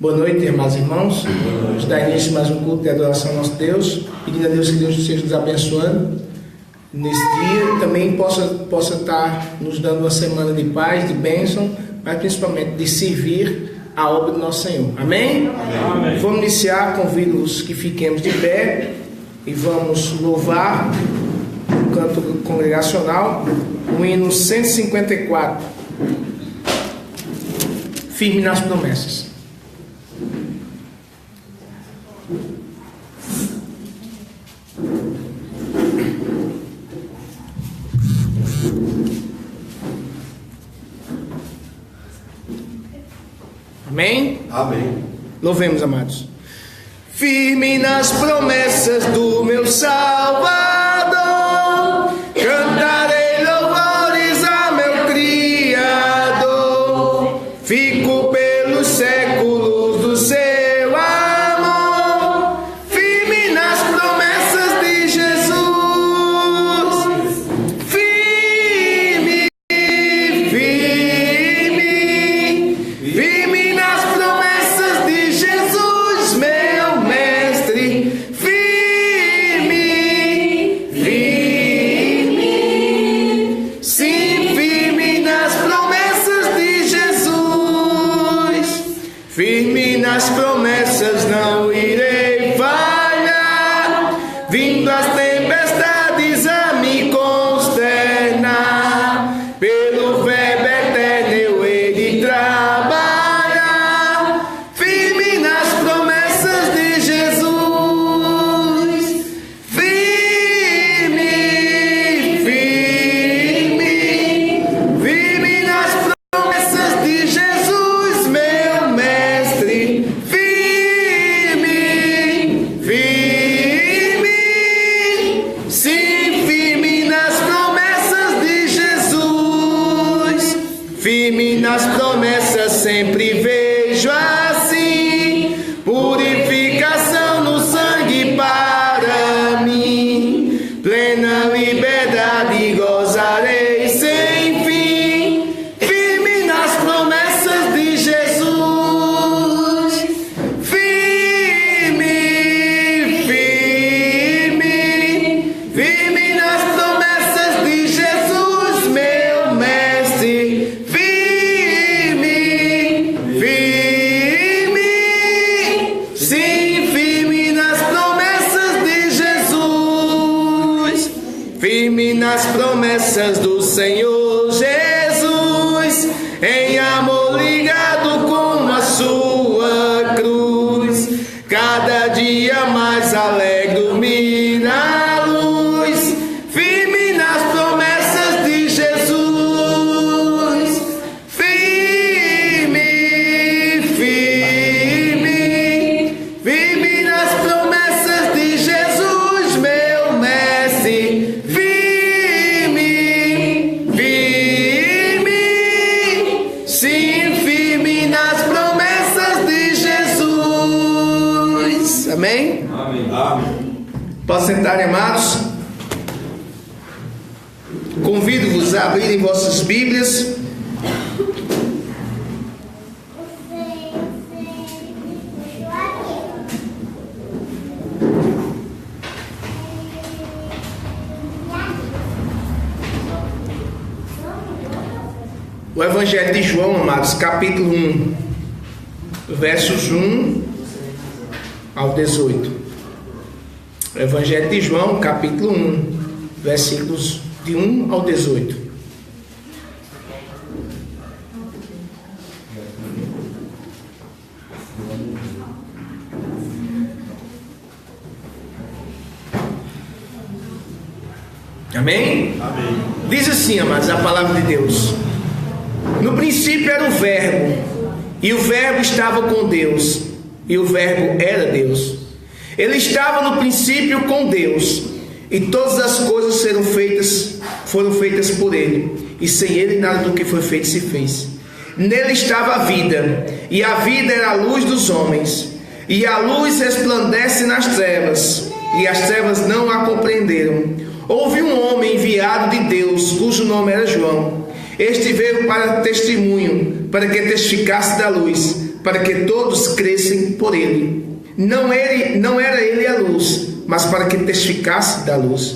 Boa noite, amados irmãos. Vamos dar início a mais um culto de adoração ao nosso Deus, pedindo a Deus que Deus esteja nos abençoando nesse dia, também possa estar nos dando uma semana de paz, de bênção, mas principalmente de servir a obra do nosso Senhor. Amém? Amém. Vamos iniciar, convido-os que fiquemos de pé e vamos louvar o canto congregacional, o hino 154, Firme nas Promessas. Amém? Amém. Louvemos, amados. Firme nas promessas do meu Salvador, cantarei louvores a meu Criador. Fico pelos séculos do seu amor, firme nas promessas de Jesus. Firme, firme, firme nas promessas de Jesus, meu mestre. Firme, firme, sim, firme nas promessas de Jesus. Firme nas promessas, não irei falhar, vindo as tempestades a me consternar. Pelo verbo eterno eu hei de trabalhar, firme nas promessas de Jesus. Firme, firme, firme nas promessas de Jesus, meu mestre. Firme, firme, sim, firme nas promessas de Jesus. Firme nas promessas sempre vejo assim, purificação no sangue para mim, plena liberdade gozarei sem fim. Firme nas promessas de Jesus. Firme, firme, firme nas promessas de Jesus, meu mestre. Firme, firme, sim, firme nas promessas de Jesus. Firme nas promessas do Senhor Jesus, em amor ligado com a sua cruz. Cada dia mais alegro-me na luz. Firme nas promessas de Jesus. Firme, firme, firme nas promessas de Jesus, meu mestre. Firme, firme, sim, firme nas promessas de Jesus. Amém? Amém. Amém. Posso sentar, amados? Convido-vos a abrirem vossas Bíblias o Evangelho de João, amados, capítulo 1, versos 1 ao 18. O Evangelho de João, capítulo 1, versículos de 1 ao 18. Amém? Amém. Diz assim, amados, a palavra de Deus. No princípio era o Verbo, e o Verbo estava com Deus, e o Verbo era Deus. Ele estava no princípio com Deus, e todas as coisas foram feitas por Ele, e sem Ele nada do que foi feito se fez. Nele estava a vida, e a vida era a luz dos homens, e a luz resplandece nas trevas, e as trevas não a compreenderam. Houve um homem enviado de Deus, cujo nome era João. Este veio para testemunho, para que testificasse da luz, para que todos crescem por ele. Não era ele a luz, mas para que testificasse da luz.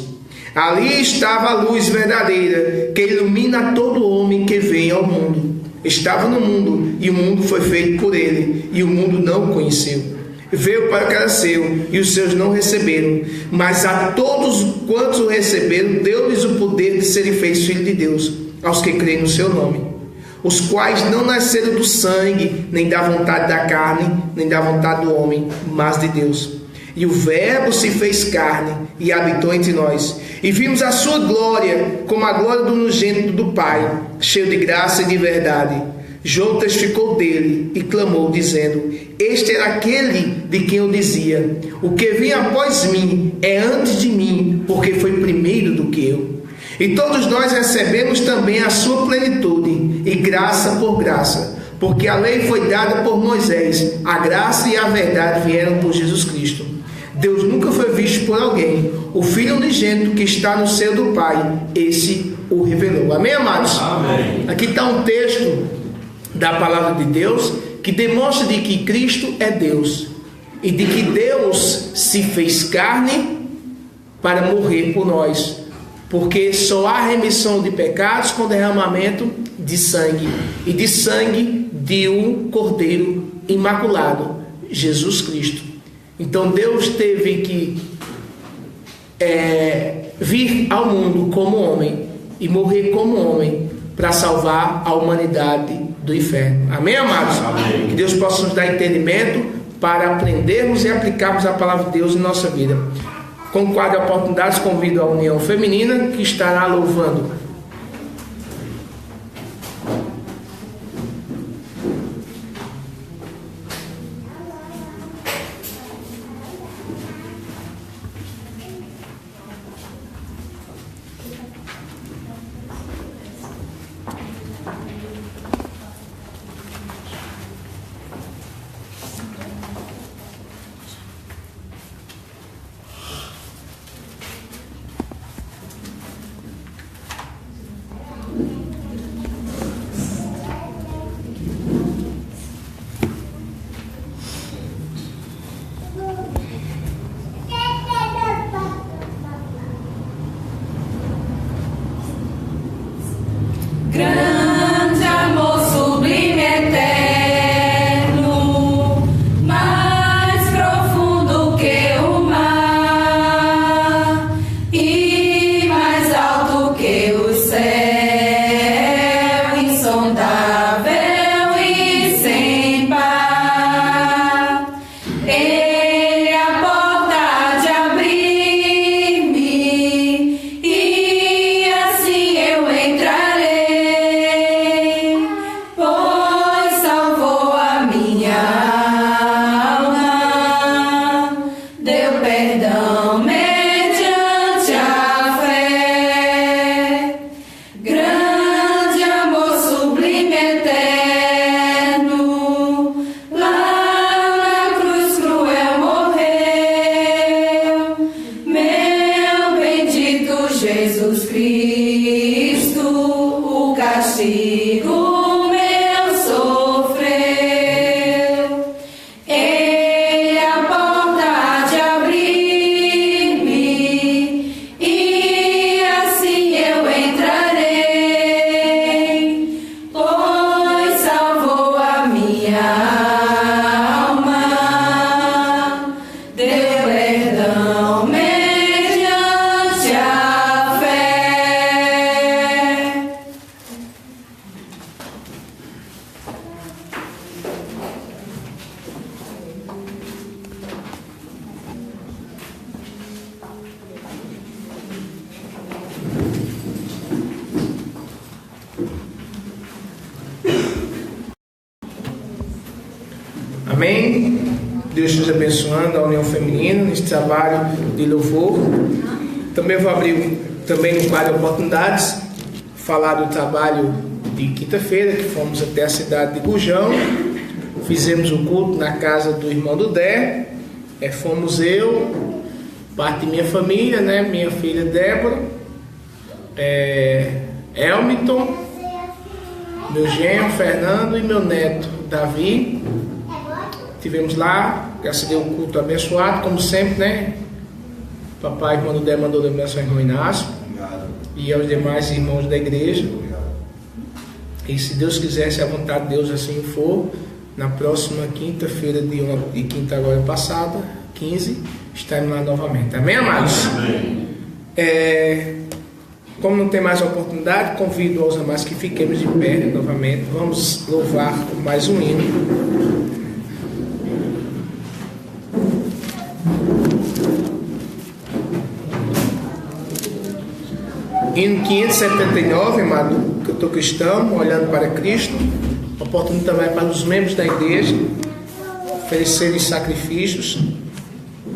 Ali estava a luz verdadeira, que ilumina todo homem que vem ao mundo. Estava no mundo, e o mundo foi feito por ele, e o mundo não o conheceu. Veio para o que era seu, e os seus não receberam. Mas a todos quantos o receberam, deu-lhes o poder de serem feitos filhos de Deus, aos que creem no seu nome. Os quais não nasceram do sangue, nem da vontade da carne, nem da vontade do homem, mas de Deus. E o Verbo se fez carne e habitou entre nós. E vimos a sua glória, como a glória do unigênito do Pai, cheio de graça e de verdade. João testificou dele e clamou, dizendo: este era aquele de quem eu dizia: o que vem após mim é antes de mim, porque foi primeiro do que eu. E todos nós recebemos também a sua plenitude, e graça por graça, porque a lei foi dada por Moisés, a graça e a verdade vieram por Jesus Cristo. Deus nunca foi visto por alguém. O Filho unigênito que está no seio do Pai, esse o revelou. Amém, amados? Amém. Aqui está um texto da palavra de Deus que demonstra de que Cristo é Deus e de que Deus se fez carne para morrer por nós, porque só há remissão de pecados com derramamento de sangue, e de sangue de um Cordeiro imaculado, Jesus Cristo. Então Deus teve que vir ao mundo como homem e morrer como homem para salvar a humanidade do inferno. Amém, amados? Amém. Que Deus possa nos dar entendimento para aprendermos e aplicarmos a palavra de Deus em nossa vida. Com o quadro de oportunidades, convido a União Feminina, que estará louvando. Grande amor sublime eterno, mais profundo que o mar e mais alto que o céu, insondável e sem par. Ele é a porta de abrir-me e assim eu entrarei. Jesus Cristo, o castigo meu sofreu. Ele é a porta de abrir-me e assim eu entrarei, pois salvou a minha alma, deu perdão mediante a fé. Amém? Deus nos abençoando, a União Feminina, nesse trabalho de louvor. Também vou abrir no quadro de oportunidades, falar do trabalho de quinta-feira, que fomos até a cidade de Gujão, fizemos o culto na casa do irmão do Dé, fomos eu, parte de minha família, né, minha filha Débora, Elmiton, meu genro Fernando e meu neto Davi. Tivemos lá, graças a Deus, um culto abençoado, como sempre, né? Papai, irmão Dé, mandou abençoar o irmão Inácio e aos demais irmãos da igreja. E se Deus quiser, se a vontade de Deus assim for, na próxima quinta-feira de quinta agora passada, 15, estaremos lá novamente. Amém, amados? Amém. Como não tem mais oportunidade, convido aos amados que fiquemos de pé novamente. Vamos louvar mais um hino. Hino 579, amado, que eu estou cristão, olhando para Cristo. Oportunidade também para os membros da igreja oferecerem sacrifícios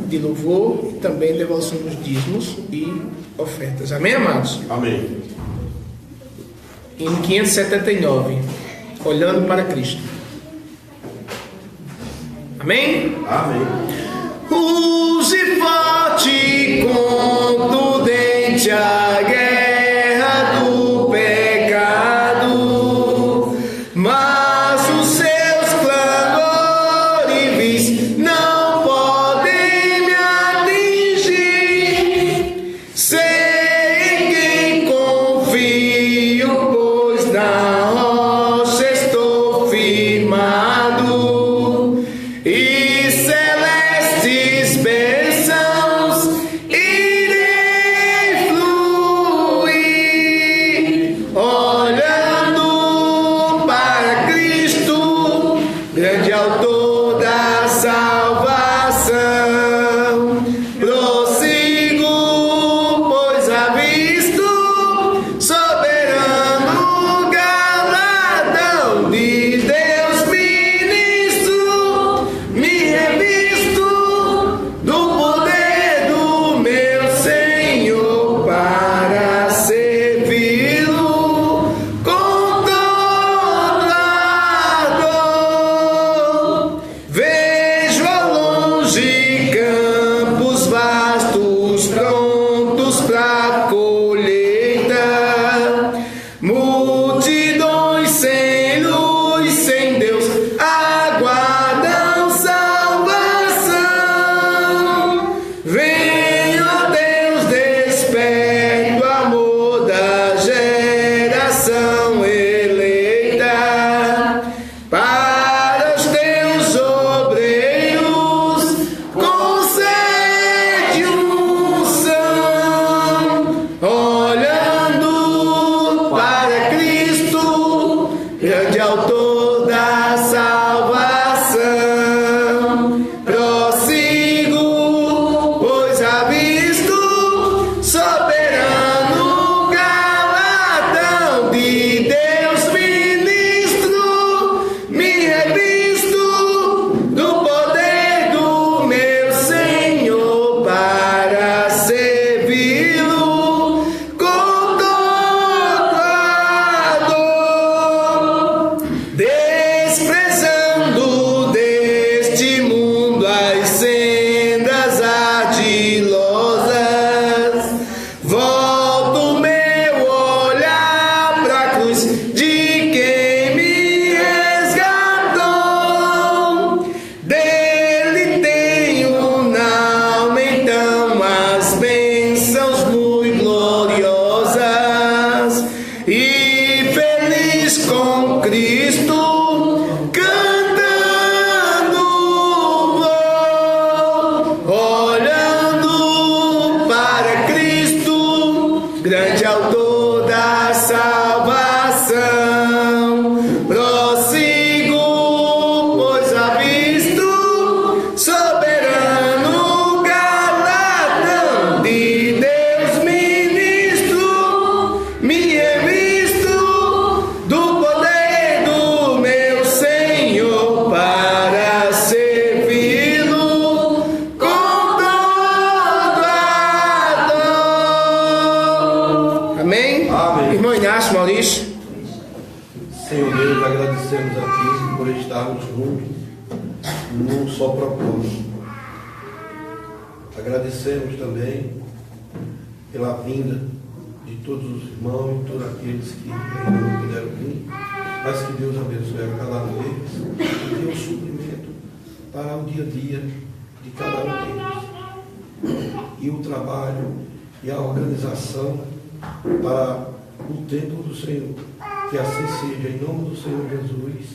de louvor e também devolução dos dízimos e ofertas. Amém, amados? Amém. Hino 579, olhando para Cristo. Amém? Amém. Use forte e contundente a guerra do pecado, mas os seus clamores não podem me atingir. Sei em quem confio, pois na rocha estou firmado, e celestes bênçãos irei fluir, olhando para Cristo, grande autor da salvação. Prossigo, pois avisto soberano galardão de Deus ministro, me revisto do poder do meu Senhor para servi-lo com toda dor. Vejo ao longe campos vastos prontos para colheita, multidões sem luz, sem Deus, aguardam salvação. Venha, ó Deus, desperta o amor da geração eleita, para os teus obreiros concede unção, olhando para Cristo, grande autor da salvação. Prossigo, pois avisto soberano galardão de Deus ministro, me revisto do poder do meu Senhor para servi-lo com toda dor. Desprezando deste mundo as sendas ardilosas, volto meu olhar pra cruz de quem me resgatou. Dele tenho na alma então as bênçãos muito gloriosas, e feliz com Cristo cantando vou, olhando para Cristo, grande autor da salvação. Prossigo, pois avisto soberano galardão de Deus ministro, me revisto do poder do meu Senhor para servi-lo com toda dor. Amém? Amém. Irmão Inácio, Maurício. Senhor Deus, agradecemos a Ti por estarmos juntos num só propósito. Agradecemos também pela vinda de todos os irmãos e todos aqueles que ainda não puderam vir. mas que Deus abençoe a cada um deles e dê o suprimento para o dia a dia de cada um deles. E o trabalho e a organização para o templo do Senhor. Que assim seja, em nome do Senhor Jesus.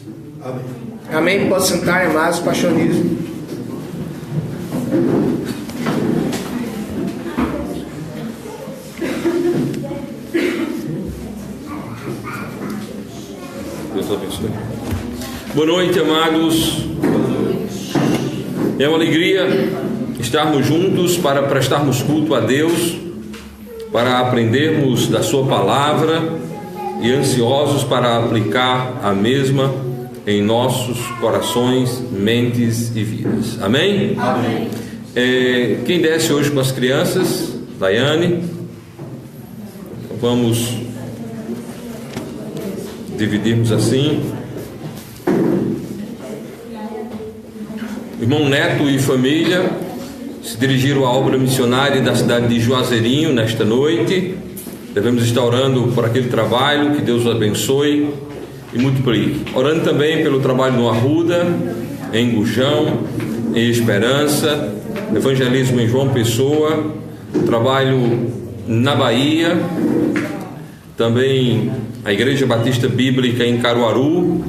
Amém. Amém. Pode sentar, amados, pastorismo. Deus abençoe. Boa noite, amados. É uma alegria estarmos juntos para prestarmos culto a Deus, para aprendermos da Sua palavra e ansiosos para aplicar a mesma em nossos corações, mentes e vidas. Amém? Amém. Quem desce hoje com as crianças? Daiane. Vamos dividirmos assim. Irmão Neto e família se dirigiram à obra missionária da cidade de Juazeirinho nesta noite. Devemos estar orando por aquele trabalho, que Deus os abençoe e multiplique. Orando também pelo trabalho no Arruda, em Gujão, em Esperança, evangelismo em João Pessoa, trabalho na Bahia, também a Igreja Batista Bíblica em Caruaru,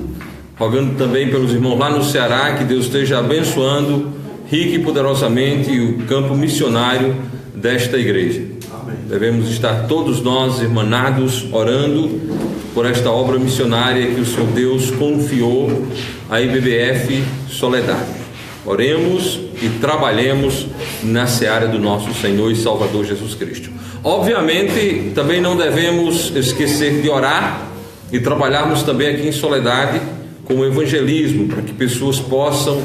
rogando também pelos irmãos lá no Ceará, que Deus esteja abençoando rica e poderosamente o campo missionário desta igreja. Devemos estar todos nós irmanados, orando por esta obra missionária que o Senhor Deus confiou à IBBF Soledade. Oremos e trabalhemos na seara do nosso Senhor e Salvador Jesus Cristo. Obviamente, também não devemos esquecer de orar e trabalharmos também aqui em Soledade com o evangelismo, para que pessoas possam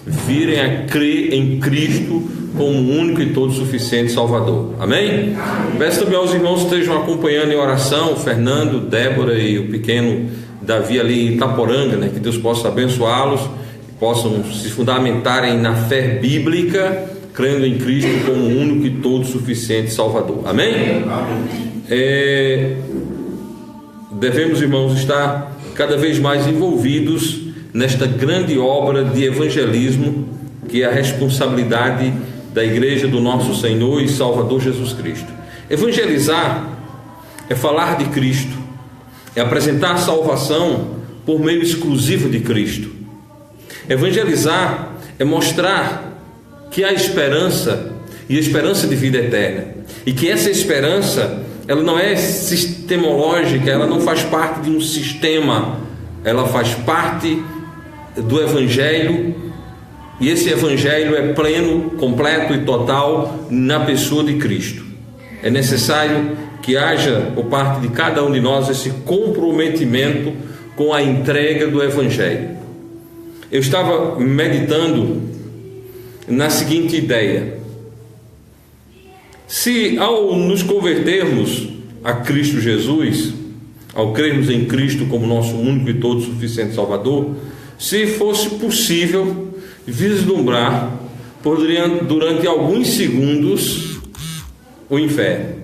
virem a crer em Cristo como o único e todo suficiente Salvador. Amém? Peço também aos irmãos que estejam acompanhando em oração, Fernando, Débora e o pequeno Davi ali em Itaporanga, né? Que Deus possa abençoá-los, possam se fundamentarem na fé bíblica, crendo em Cristo como o único e todo suficiente Salvador. Amém? Devemos, irmãos, estar cada vez mais envolvidos nesta grande obra de evangelismo, que é a responsabilidade da igreja do nosso Senhor e Salvador Jesus Cristo. Evangelizar é falar de Cristo, é apresentar a salvação por meio exclusivo de Cristo. Evangelizar é mostrar que há esperança, e a esperança de vida eterna, e que essa esperança, ela não é sistemológica, ela não faz parte de um sistema, ela faz parte do Evangelho, e esse Evangelho é pleno, completo e total na pessoa de Cristo. É necessário que haja por parte de cada um de nós esse comprometimento com a entrega do Evangelho. Eu estava meditando na seguinte ideia: se ao nos convertermos a Cristo Jesus, ao crermos em Cristo como nosso único e todo suficiente Salvador, se fosse possível vislumbrar durante alguns segundos o inferno.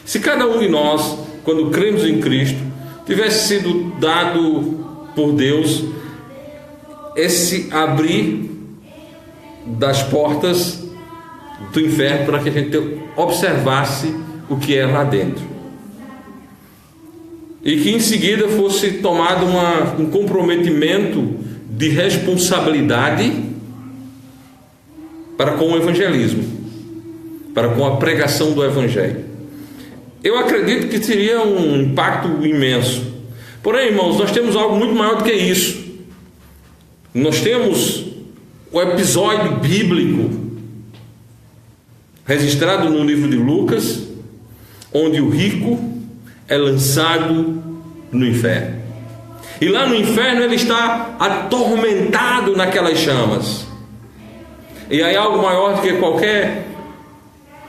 Se cada um de nós, quando cremos em Cristo, tivesse sido dado por Deus esse abrir das portas do inferno para que a gente observasse o que é lá dentro, e que em seguida fosse tomado um comprometimento de responsabilidade para com o evangelismo, para com a pregação do Evangelho. Eu acredito que seria um impacto imenso. Porém, irmãos, nós temos algo muito maior do que isso. Nós temos o episódio bíblico registrado no livro de Lucas, onde o rico é lançado no inferno. E lá no inferno ele está atormentado naquelas chamas. E aí algo maior do que qualquer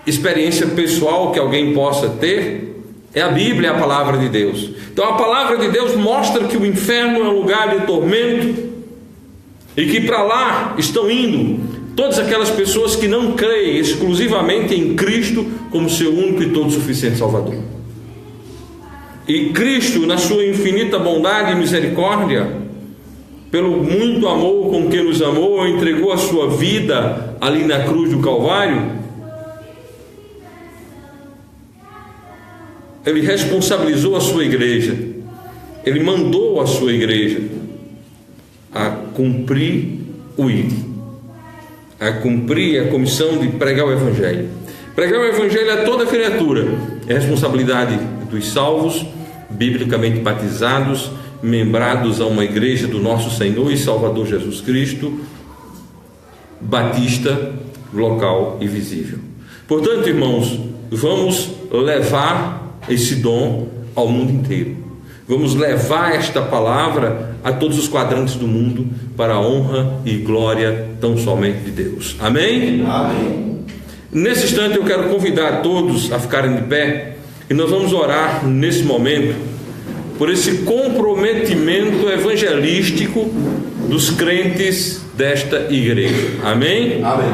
experiência pessoal que alguém possa ter é a Bíblia, é a palavra de Deus. Então a palavra de Deus mostra que o inferno é um lugar de tormento, e que para lá estão indo todas aquelas pessoas que não creem exclusivamente em Cristo como seu único e todo suficiente Salvador. E Cristo, na sua infinita bondade e misericórdia, pelo muito amor com que nos amou, entregou a sua vida ali na cruz do Calvário. Ele responsabilizou a sua igreja, ele mandou a sua igreja a cumprir o ID, a cumprir a comissão de pregar o Evangelho. Pregar o Evangelho a toda criatura é responsabilidade dos salvos, biblicamente batizados, membrados a uma igreja do nosso Senhor e Salvador Jesus Cristo, batista, local e visível. Portanto, irmãos, vamos levar esse dom ao mundo inteiro. Vamos levar esta palavra a todos os quadrantes do mundo para a honra e glória tão somente de Deus. Amém? Amém. Nesse instante eu quero convidar todos a ficarem de pé e nós vamos orar nesse momento por esse comprometimento evangelístico dos crentes desta igreja. Amém? Amém.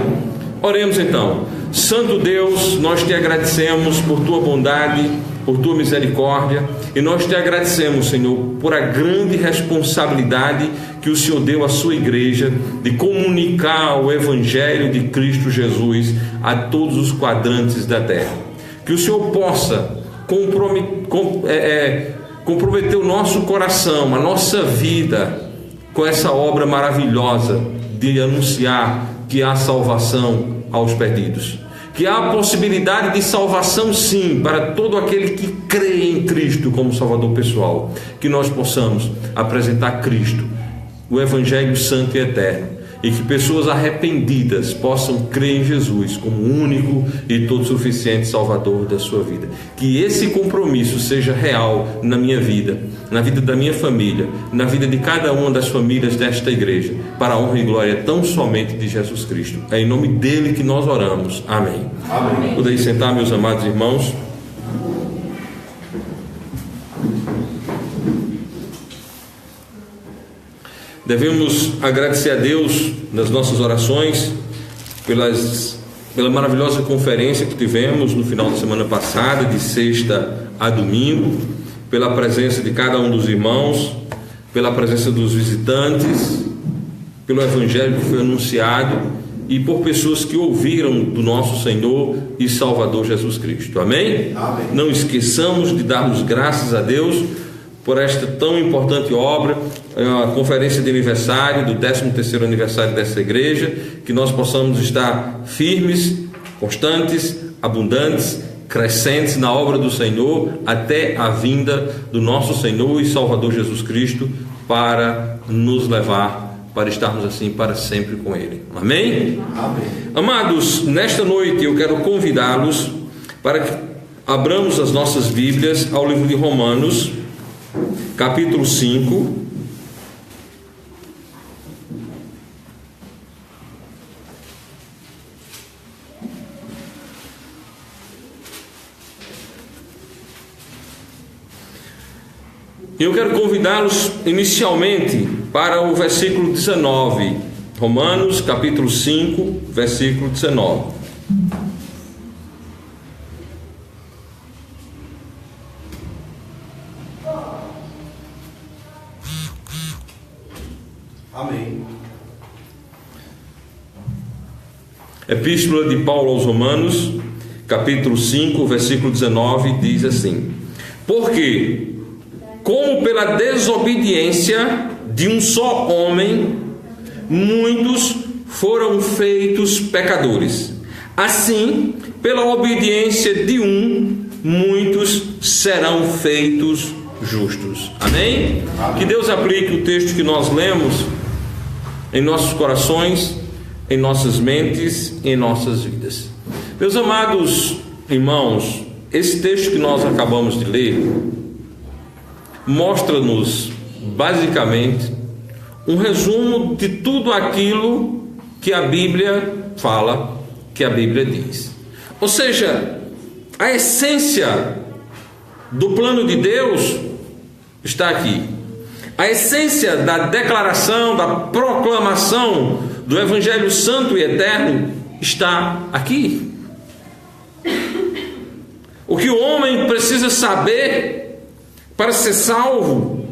Oremos então. Santo Deus, nós te agradecemos por tua bondade, por tua misericórdia, e nós te agradecemos, Senhor, por a grande responsabilidade que o Senhor deu à sua igreja de comunicar o Evangelho de Cristo Jesus a todos os quadrantes da terra. Que o Senhor possa comprometer o nosso coração, a nossa vida, com essa obra maravilhosa de anunciar que há salvação aos perdidos, que há possibilidade de salvação sim para todo aquele que crê em Cristo como Salvador pessoal, que nós possamos apresentar Cristo, o Evangelho santo e eterno, e que pessoas arrependidas possam crer em Jesus como o único e todo suficiente Salvador da sua vida. Que esse compromisso seja real na minha vida, na vida da minha família, na vida de cada uma das famílias desta igreja, para a honra e glória tão somente de Jesus Cristo. É em nome dele que nós oramos. Amém. Amém. Podem sentar, meus amados irmãos. Devemos agradecer a Deus nas nossas orações pela maravilhosa conferência que tivemos no final da semana passada, de sexta a domingo, pela presença de cada um dos irmãos, pela presença dos visitantes, pelo Evangelho que foi anunciado e por pessoas que ouviram do nosso Senhor e Salvador Jesus Cristo. Amém? Amém. Não esqueçamos de darmos graças a Deus por esta tão importante obra, a conferência de aniversário, do 13º aniversário dessa igreja, que nós possamos estar firmes, constantes, abundantes, crescentes na obra do Senhor, até a vinda do nosso Senhor e Salvador Jesus Cristo, para nos levar, para estarmos assim para sempre com Ele. Amém? Amém. Amados, nesta noite eu quero convidá-los para que abramos as nossas Bíblias ao livro de Romanos, capítulo 5. Eu quero convidá-los inicialmente para o versículo 19. Romanos, capítulo 5, versículo 19. Amém. Epístola de Paulo aos Romanos, capítulo 5, versículo 19, diz assim: porque, como pela desobediência de um só homem, muitos foram feitos pecadores, assim, pela obediência de um, muitos serão feitos justos. Amém? Amém. Que Deus aplique o texto que nós lemos em nossos corações, em nossas mentes, em nossas vidas. Meus amados irmãos, esse texto que nós acabamos de ler mostra-nos basicamente um resumo de tudo aquilo que a Bíblia fala, que a Bíblia diz. Ou seja, a essência do plano de Deus está aqui. A essência da declaração, da proclamação do Evangelho Santo e Eterno está aqui. O que o homem precisa saber para ser salvo,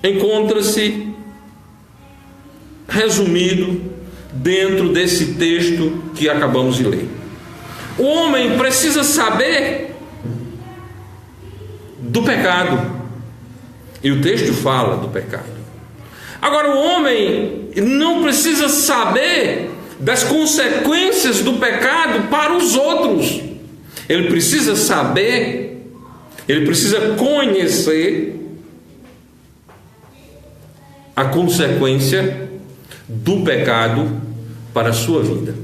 encontra-se resumido dentro desse texto que acabamos de ler. O homem precisa saber do pecado, e o texto fala do pecado. Agora, o homem não precisa saber das consequências do pecado para os outros. Ele precisa saber, ele precisa conhecer a consequência do pecado para a sua vida.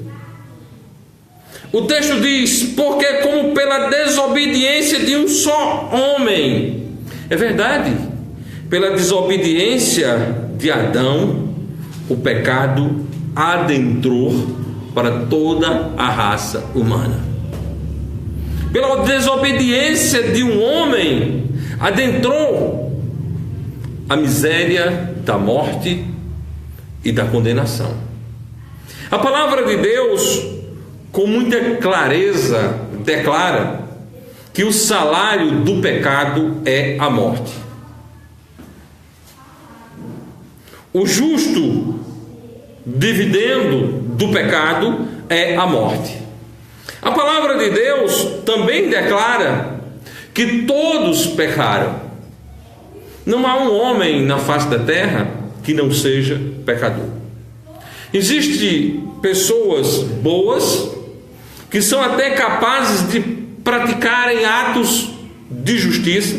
O texto diz: porque como pela desobediência de um só homem. É verdade, pela desobediência de Adão, o pecado adentrou para toda a raça humana. Pela desobediência de um homem, adentrou a miséria da morte e da condenação. A palavra de Deus, com muita clareza, declara que o salário do pecado é a morte. O justo dividendo do pecado é a morte. A palavra de Deus também declara que todos pecaram. Não há um homem na face da terra que não seja pecador. Existem pessoas boas que são até capazes de praticarem atos de justiça,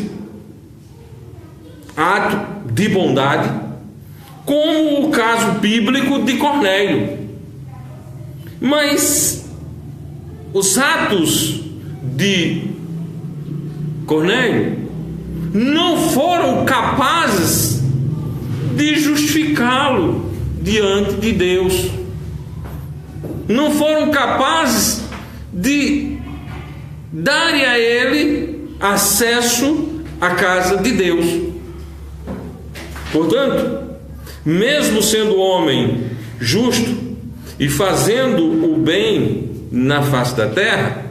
ato de bondade, como o caso bíblico de Cornélio. Mas os atos de Cornélio não foram capazes de justificá-lo diante de Deus. Não foram capazes de darem a ele acesso à casa de Deus. Portanto, mesmo sendo homem justo e fazendo o bem na face da terra,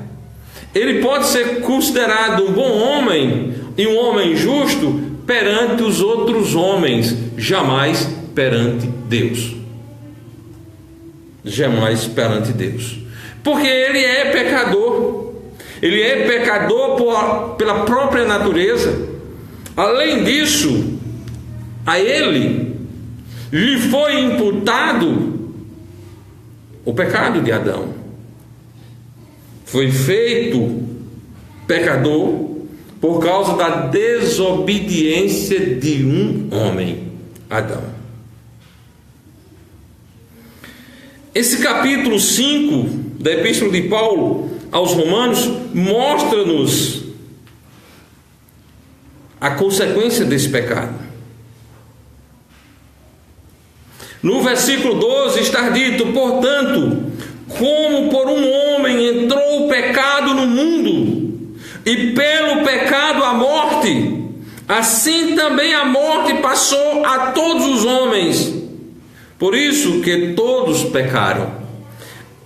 ele pode ser considerado um bom homem e um homem justo perante os outros homens, jamais perante Deus. Jamais perante Deus. Porque ele é pecador. Ele é pecador pela própria natureza. Além disso, a ele lhe foi imputado o pecado de Adão. Foi feito pecador por causa da desobediência de um homem, Adão. Esse capítulo 5 da Epístola de Paulo aos Romanos mostra-nos a consequência desse pecado. No versículo 12 está dito: portanto, como por um homem entrou o pecado no mundo, e pelo pecado a morte, assim também a morte passou a todos os homens, por isso que todos pecaram.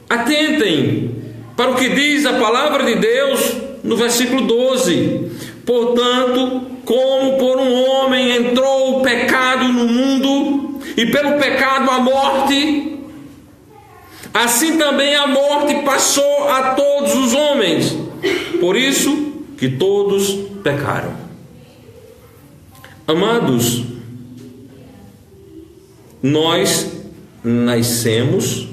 Atentem para o que diz a palavra de Deus no versículo 12: portanto, como por um homem entrou o pecado no mundo, e pelo pecado a morte, assim também a morte passou a todos os homens, por isso que todos pecaram. Amados, nós nascemos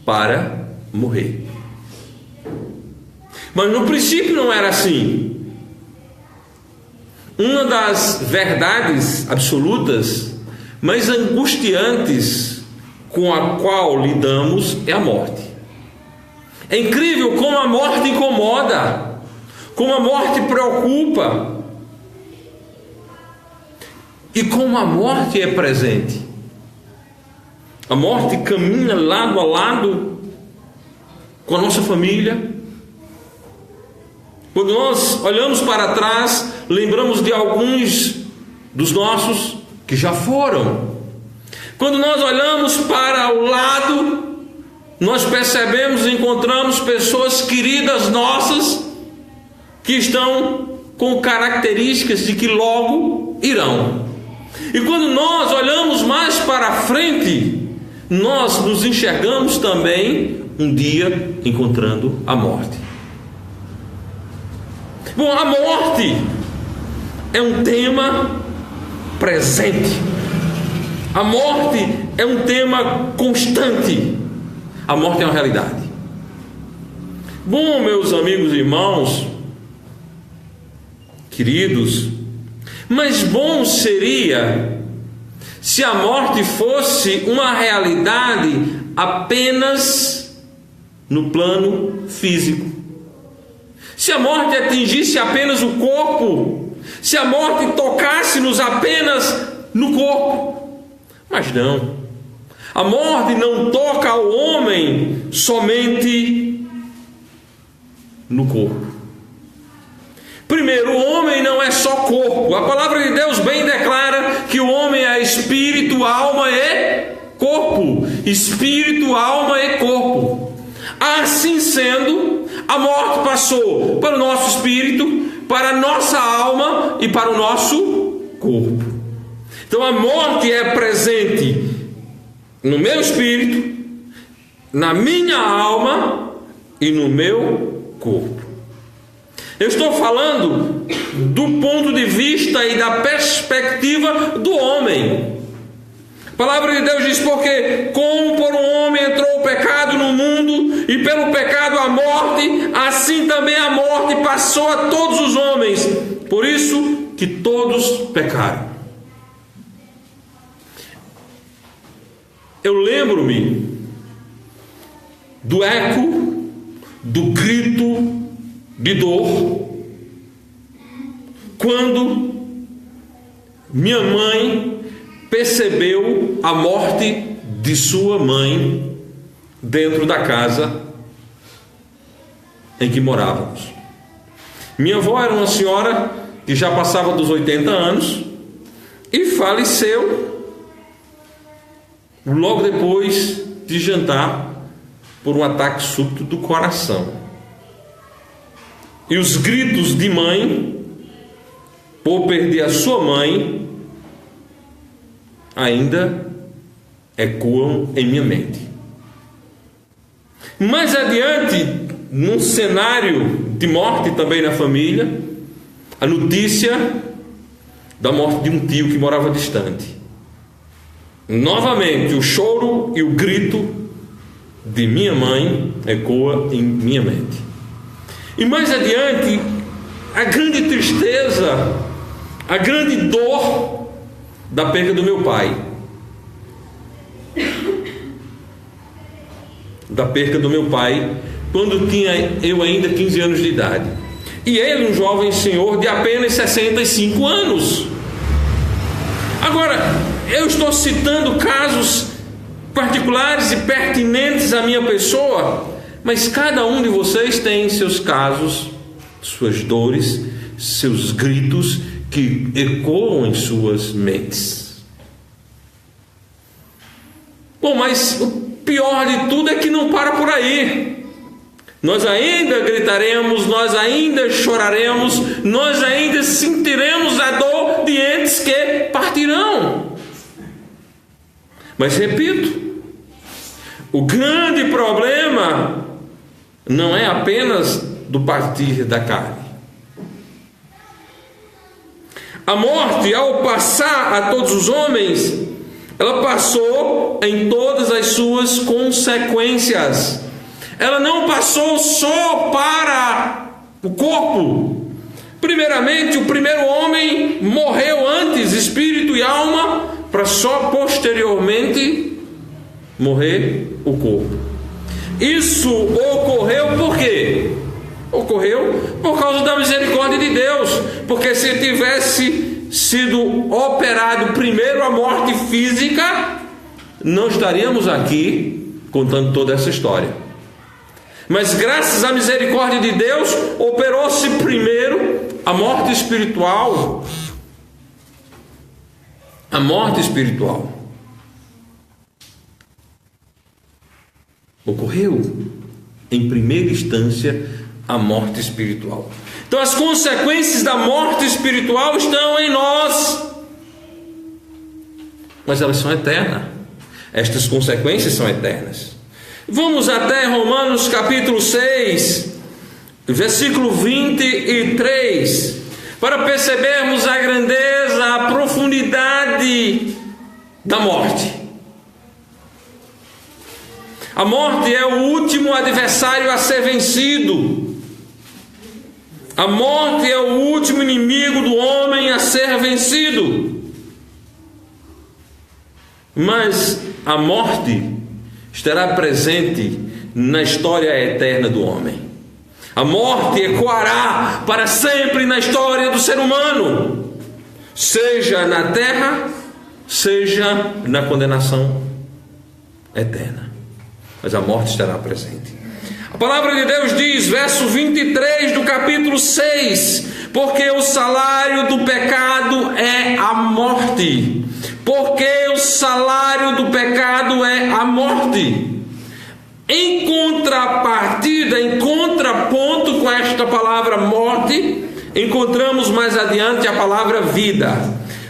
para morrer. Mas no princípio não era assim. Uma das verdades absolutas, mas angustiantes, com a qual lidamos é a morte. É incrível como a morte incomoda, como a morte preocupa, e como a morte é presente. A morte caminha lado a lado com a nossa família. Quando nós olhamos para trás, lembramos de alguns dos nossos que já foram. Quando nós olhamos para o lado, nós percebemos e encontramos pessoas queridas nossas que estão com características de que logo irão. E quando nós olhamos mais para frente, nós nos enxergamos também um dia encontrando a morte. Bom, a morte é um tema presente. A morte é um tema constante. A morte é uma realidade. Bom, meus amigos e irmãos, queridos, mas bom seria se a morte fosse uma realidade apenas no plano físico. Se a morte atingisse apenas o corpo, se a morte tocasse-nos apenas no corpo. Mas não. A morte não toca ao homem somente no corpo. Primeiro, o homem não é só corpo. A palavra de Deus bem declara que o homem é espírito, alma e corpo. Espírito, alma e corpo. Assim sendo, a morte passou para o nosso espírito, para a nossa alma e para o nosso corpo. Então a morte é presente no meu espírito, na minha alma e no meu corpo. Eu estou falando do ponto de vista e da perspectiva do homem. A palavra de Deus diz: porque como por um homem entrou o pecado no mundo, e pelo pecado a morte, assim também a morte passou a todos os homens, por isso que todos pecaram. Eu lembro-me do eco, do grito de dor, quando minha mãe percebeu a morte de sua mãe dentro da casa em que morávamos. Minha avó era uma senhora que já passava dos 80 anos e faleceu logo depois de jantar por um ataque súbito do coração. E os gritos de mãe por perder a sua mãe ainda ecoam em minha mente. Mais adiante, num cenário de morte também na família, a notícia da morte de um tio que morava distante. Novamente o choro e o grito de minha mãe ecoa em minha mente. E mais adiante, a grande tristeza, a grande dor da perda do meu pai. Da perda do meu pai, quando tinha eu ainda 15 anos de idade. E ele, um jovem senhor de apenas 65 anos. Agora, eu estou citando casos particulares e pertinentes à minha pessoa, mas cada um de vocês tem seus casos, suas dores, seus gritos que ecoam em suas mentes. Bom, mas o pior de tudo é que não para por aí. Nós ainda gritaremos, nós ainda choraremos, nós ainda sentiremos a dor de entes que partirão. Mas repito, o grande problema não é apenas do partir da carne. A morte, ao passar a todos os homens, ela passou em todas as suas consequências. Ela não passou só para o corpo. Primeiramente, o primeiro homem morreu antes, espírito e alma, para só posteriormente morrer o corpo. Isso ocorreu por quê? Ocorreu por causa da misericórdia de Deus. Porque se tivesse sido operado primeiro a morte física, não estaríamos aqui contando toda essa história. Mas graças à misericórdia de Deus, operou-se primeiro a morte espiritual. A morte espiritual ocorreu em primeira instância a morte espiritual. Então as consequências da morte espiritual estão em nós, mas elas são eternas. Estas consequências são eternas. Vamos até Romanos capítulo 6, versículo 23, para percebermos a grandeza, a profundidade da morte. A morte é o último adversário a ser vencido. A morte é o último inimigo do homem a ser vencido. Mas a morte estará presente na história eterna do homem. A morte ecoará para sempre na história do ser humano, seja na terra, seja na condenação eterna. Mas a morte estará presente. A palavra de Deus diz, verso 23 do capítulo 6, porque o salário do pecado é a morte. Porque o salário do pecado é a morte. Em contrapartida, em contraponto com esta palavra morte, encontramos mais adiante a palavra vida.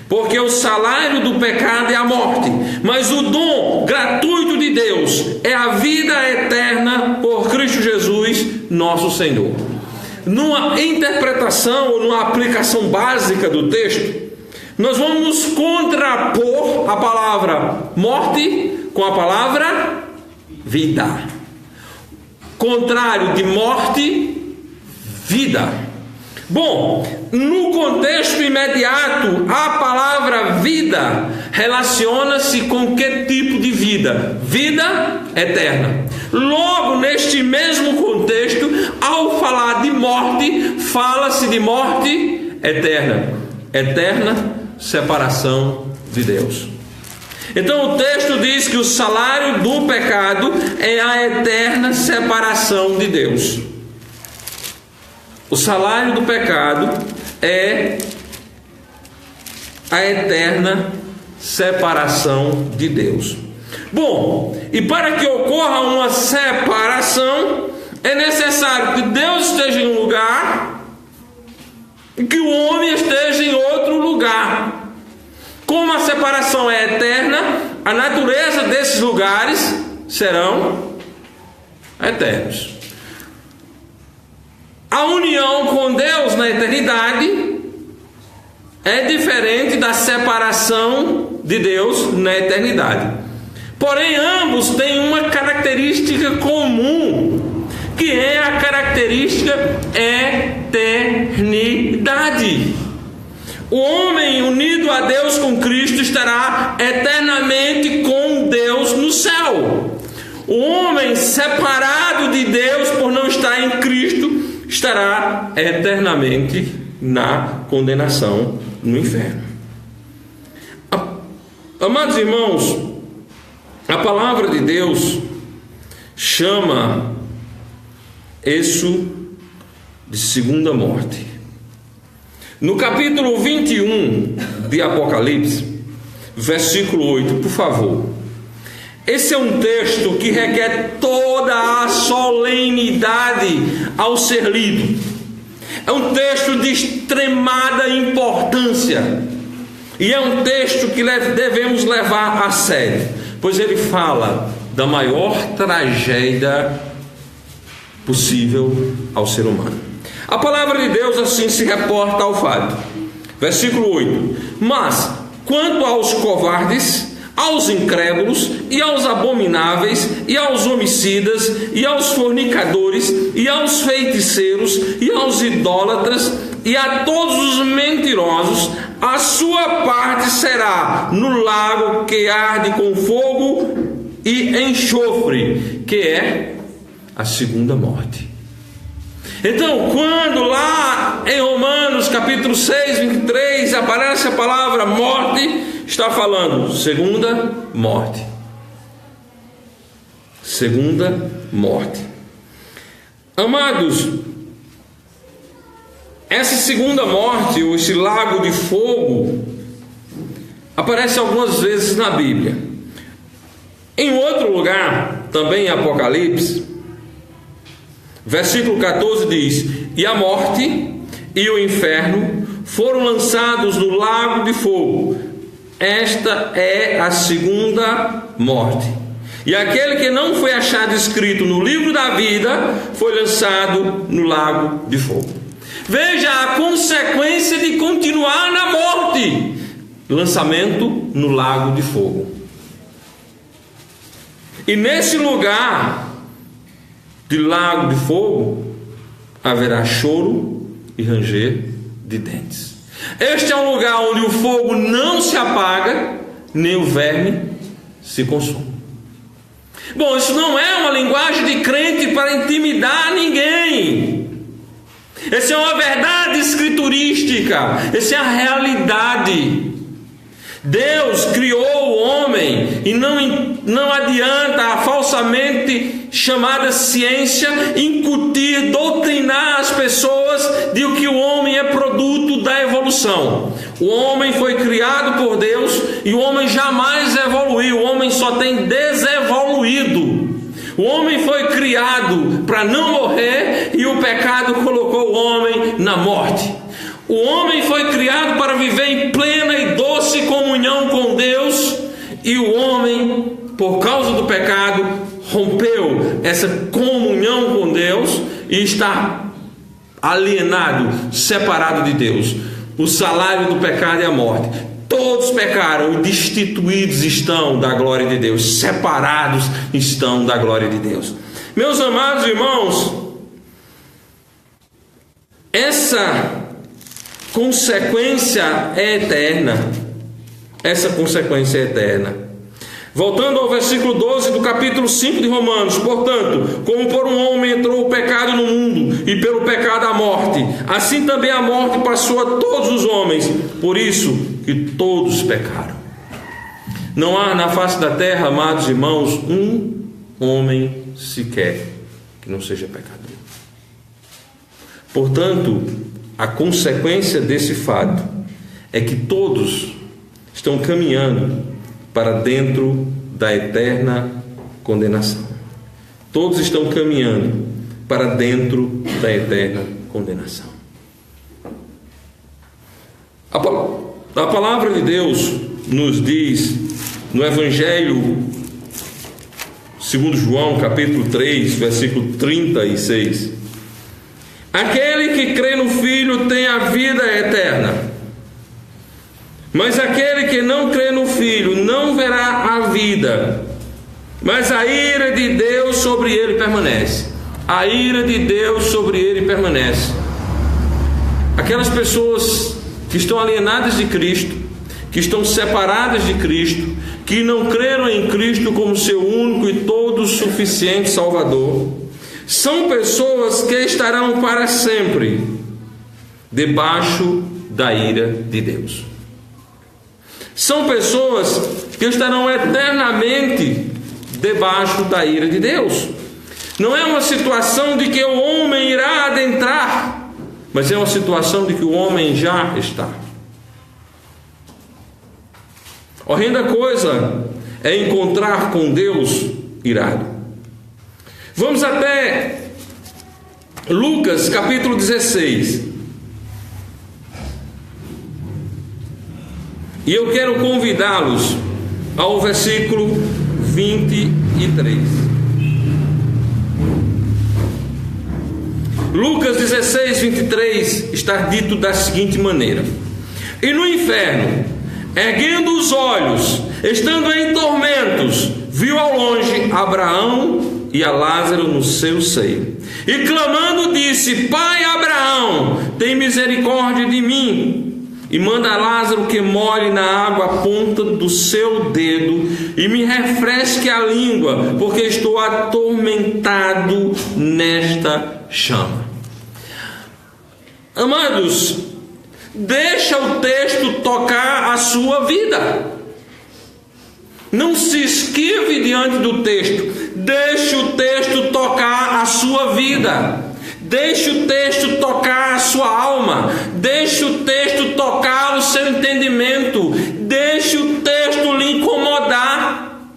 Porque o salário do pecado é a morte, mas o dom gratuito de Deus é a vida eterna por Cristo Jesus, nosso Senhor. Numa interpretação ou numa aplicação básica do texto, nós vamos contrapor a palavra morte com a palavra vida. Contrário de morte, vida. Bom, no contexto imediato, a palavra vida relaciona-se com que tipo de vida? Vida eterna. Logo, neste mesmo contexto, ao falar de morte, fala-se de morte eterna. Eterna separação de Deus. Então o texto diz que o salário do pecado é a eterna separação de Deus. O salário do pecado é a eterna separação de Deus. Bom, e para que ocorra uma separação, é necessário que Deus esteja em um lugar e que o homem esteja em outro lugar. Como a separação é eterna, a natureza desses lugares serão eternos. A união com Deus na eternidade é diferente da separação de Deus na eternidade. Porém, ambos têm uma característica comum, que é a característica eternidade. O homem unido a Deus com Cristo estará eternamente com Deus no céu. O homem separado de Deus por não estar em Cristo estará eternamente na condenação no inferno. Amados irmãos, a palavra de Deus chama isso de segunda morte. No capítulo 21 de Apocalipse, versículo 8, por favor. Esse é um texto que requer toda a solenidade ao ser lido. É um texto de extremada importância. E é um texto que devemos levar a sério, pois ele fala da maior tragédia possível ao ser humano. A palavra de Deus assim se reporta ao fato. Versículo 8. Mas, quanto aos covardes, aos incrédulos, e aos abomináveis, e aos homicidas, e aos fornicadores, e aos feiticeiros, e aos idólatras, e a todos os mentirosos, a sua parte será no lago que arde com fogo e enxofre, que é a segunda morte. Então, quando lá em Romanos capítulo 6, 23, aparece a palavra morte, está falando segunda morte. Segunda morte. Amados, essa segunda morte, ou esse lago de fogo, aparece algumas vezes na Bíblia. Em outro lugar, também em Apocalipse, Versículo 14 diz: e a morte e o inferno foram lançados no lago de fogo. Esta é a segunda morte. E aquele que não foi achado escrito no livro da vida foi lançado no lago de fogo. Veja a consequência de continuar na morte: lançamento no lago de fogo. E nesse lugar de lago de fogo haverá choro e ranger de dentes. Este é um lugar onde o fogo não se apaga, nem o verme se consome. Bom, isso não é uma linguagem de crente para intimidar ninguém. Essa é uma verdade escriturística. Essa é a realidade. Deus criou o homem e não adianta a falsamente chamada ciência incutir, doutrinar as pessoas de que o homem é produto da evolução. O homem foi criado por Deus e o homem jamais evoluiu, o homem só tem desevoluído. O homem foi criado para não morrer e o pecado colocou o homem na morte. O homem foi criado para viver em plena e doce comunhão com Deus, e o homem, por causa do pecado, rompeu essa comunhão com Deus e está alienado, separado de Deus. O salário do pecado é a morte. Todos pecaram e destituídos estão da glória de Deus, separados estão da glória de Deus. Meus amados irmãos, essa consequência é eterna. Essa consequência é eterna. Voltando ao versículo 12 do capítulo 5 de Romanos: portanto, como por um homem entrou o pecado no mundo, e pelo pecado a morte, assim também a morte passou a todos os homens, por isso que todos pecaram. Não há na face da terra, amados irmãos, um homem sequer que não seja pecador. Portanto, a consequência desse fato é que todos estão caminhando para dentro da eterna condenação. Todos estão caminhando para dentro da eterna condenação. A palavra de Deus nos diz no Evangelho segundo João, capítulo 3, versículo 36: aquele que crê no Filho tem a vida eterna, mas aquele que não crê no Filho não verá a vida, mas a ira de Deus sobre ele permanece. A ira de Deus sobre ele permanece. Aquelas pessoas que estão alienadas de Cristo, que estão separadas de Cristo, que não creram em Cristo como seu único e todo suficiente Salvador, são pessoas que estarão para sempre debaixo da ira de Deus. São pessoas que estarão eternamente debaixo da ira de Deus. Não é uma situação de que o homem irá adentrar, mas é uma situação de que o homem já está. Horrenda coisa é encontrar com Deus irado. Vamos até Lucas capítulo 16. E eu quero convidá-los ao versículo 23. Lucas 16, 23 está dito da seguinte maneira: e no inferno, erguendo os olhos, estando em tormentos, viu ao longe Abraão e a Lázaro no seu seio, e clamando disse: Pai Abraão, tem misericórdia de mim, e manda a Lázaro que molhe na água a ponta do seu dedo e me refresque a língua, porque estou atormentado nesta chama. Amados, deixa o texto tocar a sua vida. Não se esquive diante do texto. Deixe o texto tocar a sua vida. Deixe o texto tocar a sua alma. Deixe o texto tocar o seu entendimento. Deixe o texto lhe incomodar.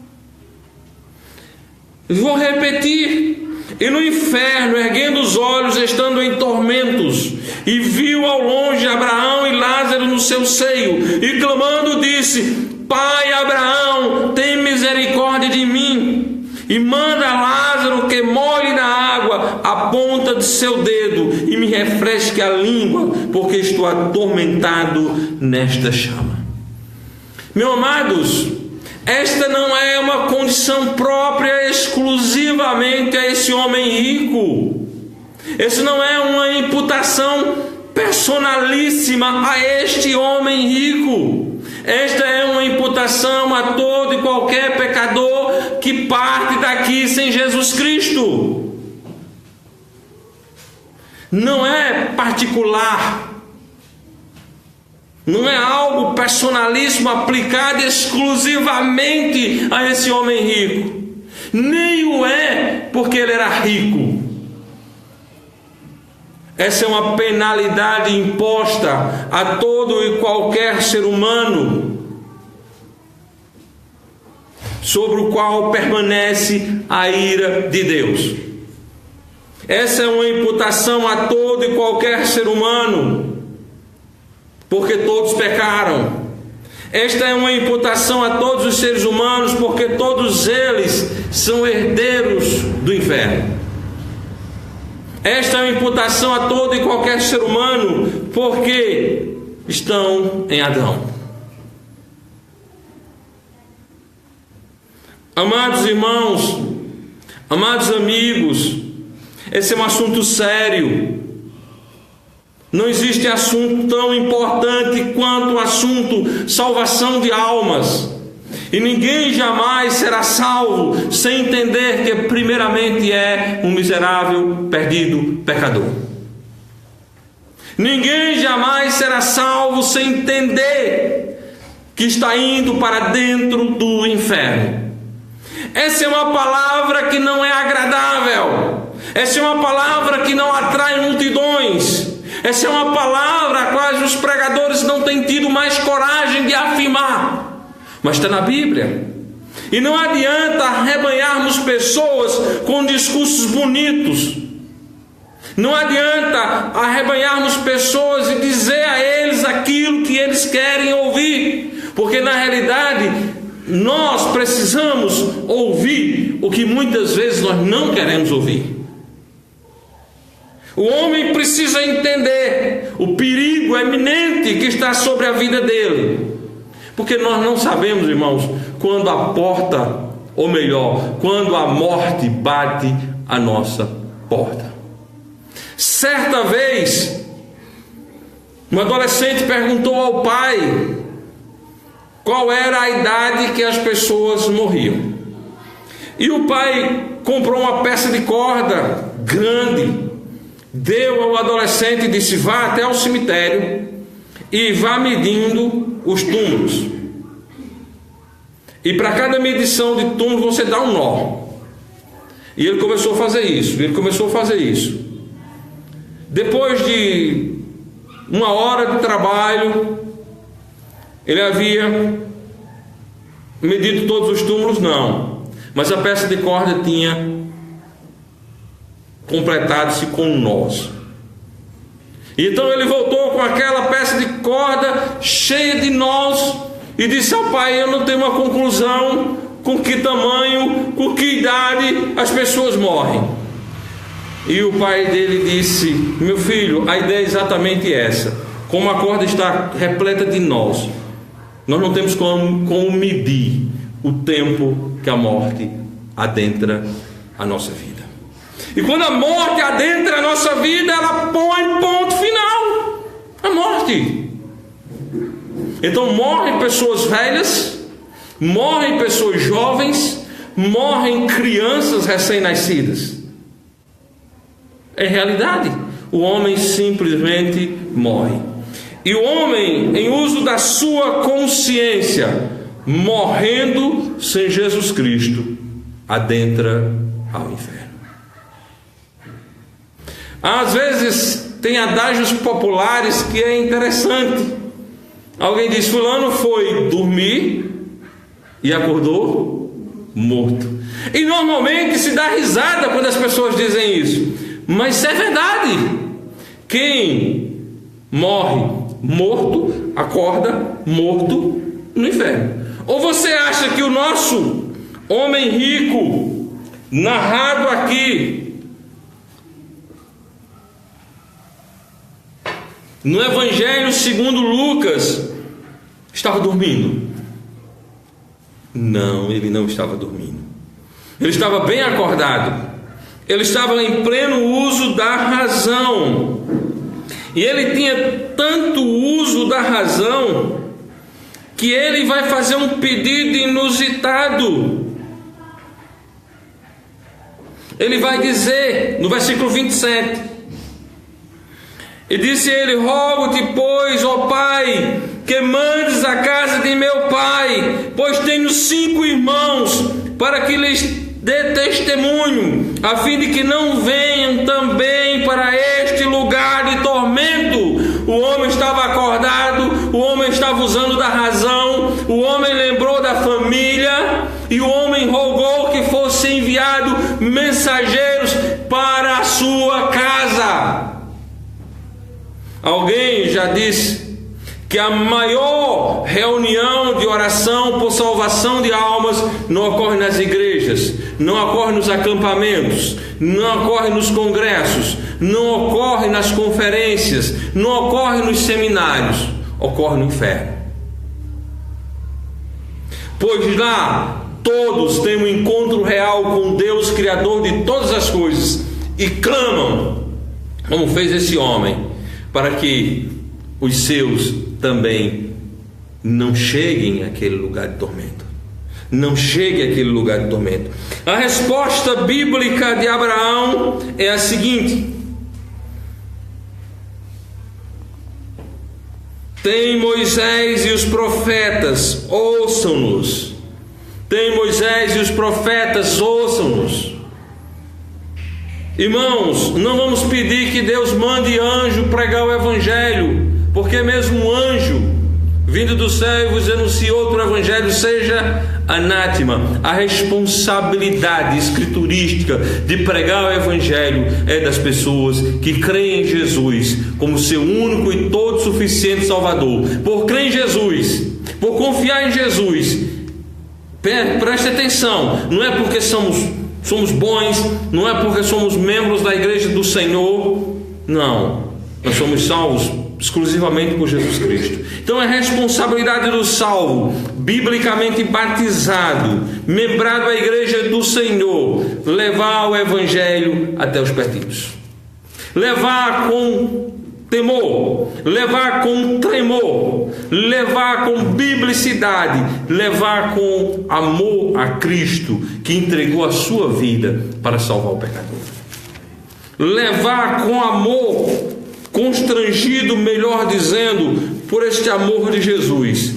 Vou repetir. E no inferno, erguendo os olhos, estando em tormentos, e viu ao longe Abraão e Lázaro no seu seio, e clamando disse: Pai Abraão, tem misericórdia de mim, e manda Lázaro que molhe na água a ponta de seu dedo, e me refresque a língua, porque estou atormentado nesta chama. Meus amados, esta não é uma condição própria exclusivamente a esse homem rico. Isso não é uma imputação personalíssima a este homem rico. Esta é uma imputação a todo e qualquer pecador que parte daqui sem Jesus Cristo. Não é particular. Não é algo personalíssimo aplicado exclusivamente a esse homem rico. Nem o é porque ele era rico. Essa é uma penalidade imposta a todo e qualquer ser humano, sobre o qual permanece a ira de Deus. Essa é uma imputação a todo e qualquer ser humano, porque todos pecaram. Esta é uma imputação a todos os seres humanos, porque todos eles são herdeiros do inferno. Esta é uma imputação a todo e qualquer ser humano, porque estão em Adão. Amados irmãos, amados amigos, esse é um assunto sério. Não existe assunto tão importante quanto o assunto salvação de almas. E ninguém jamais será salvo sem entender que primeiramente é um miserável, perdido pecador. Ninguém jamais será salvo sem entender que está indo para dentro do inferno. Essa é uma palavra que não é agradável. Essa é uma palavra que não atrai multidões. Essa é uma palavra a qual os pregadores não têm tido mais coragem de afirmar. Mas está na Bíblia. E não adianta arrebanharmos pessoas com discursos bonitos. Não adianta arrebanharmos pessoas e dizer a eles aquilo que eles querem ouvir. Porque na realidade nós precisamos ouvir o que muitas vezes nós não queremos ouvir. O homem precisa entender o perigo eminente que está sobre a vida dele. Porque nós não sabemos, irmãos, quando a porta, ou melhor, quando a morte bate a nossa porta. Certa vez, um adolescente perguntou ao pai qual era a idade que as pessoas morriam. E o pai comprou uma peça de corda grande, deu ao adolescente e disse: vá até o cemitério e vá medindo os túmulos. E para cada medição de túmulos você dá um nó. E ele começou a fazer isso. Depois de 1 hora de trabalho, ele havia medido todos os túmulos? Não. Mas a peça de corda tinha completado-se com nós. Então ele voltou com aquela peça de corda cheia de nós e disse ao pai: eu não tenho uma conclusão com que tamanho, com que idade as pessoas morrem. E o pai dele disse: meu filho, a ideia é exatamente essa. Como a corda está repleta de nós, nós não temos como medir o tempo que a morte adentra a nossa vida. E quando a morte adentra a nossa vida, ela põe ponto final. A morte. Então morrem pessoas velhas, morrem pessoas jovens, morrem crianças recém-nascidas. É realidade. O homem simplesmente morre. E o homem, em uso da sua consciência, morrendo sem Jesus Cristo, adentra ao inferno. Às vezes tem adágios populares que é interessante. Alguém diz: fulano foi dormir e acordou morto. E normalmente se dá risada quando as pessoas dizem isso, mas isso é verdade. Quem morre morto, acorda morto no inferno. Ou você acha que o nosso homem rico, narrado aqui no Evangelho segundo Lucas, estava dormindo? Não, ele não estava dormindo. Ele estava bem acordado. Ele estava em pleno uso da razão. E ele tinha tanto uso da razão que ele vai fazer um pedido inusitado. Ele vai dizer no versículo 27: e disse ele: rogo-te, pois, ó Pai, que mandes a casa de meu pai, pois tenho 5 irmãos, para que lhes dê testemunho, a fim de que não venham também para este lugar de tormento. O homem estava acordado, o homem estava usando da razão, o homem lembrou da família, e o homem rogou que fosse enviado mensageiros para a sua casa. Alguém já disse que a maior reunião de oração por salvação de almas não ocorre nas igrejas, não ocorre nos acampamentos, não ocorre nos congressos, não ocorre nas conferências, não ocorre nos seminários, ocorre no inferno. Pois lá todos têm um encontro real com Deus, Criador de todas as coisas, e clamam, como fez esse homem, para que os seus também não cheguem àquele lugar de tormento. Não cheguem àquele lugar de tormento. A resposta bíblica de Abraão é a seguinte: tem Moisés e os profetas, ouçam-nos. Tem Moisés e os profetas, ouçam-nos. Irmãos, não vamos pedir que Deus mande anjo pregar o evangelho, porque mesmo um anjo vindo do céu e vos anuncie outro evangelho seja anátema. A responsabilidade escriturística de pregar o evangelho é das pessoas que creem em Jesus como seu único e todo suficiente Salvador. Por crer em Jesus, por confiar em Jesus, preste atenção, não é porque somos bons, não é porque somos membros da igreja do Senhor, não, nós somos salvos exclusivamente por Jesus Cristo. Então é responsabilidade do salvo, biblicamente batizado, membrado à igreja do Senhor, levar o evangelho até os perdidos, levar com temor, levar com tremor, levar com biblicidade, levar com amor a Cristo, que entregou a sua vida para salvar o pecador, levar com amor constrangido, melhor dizendo, por este amor de Jesus,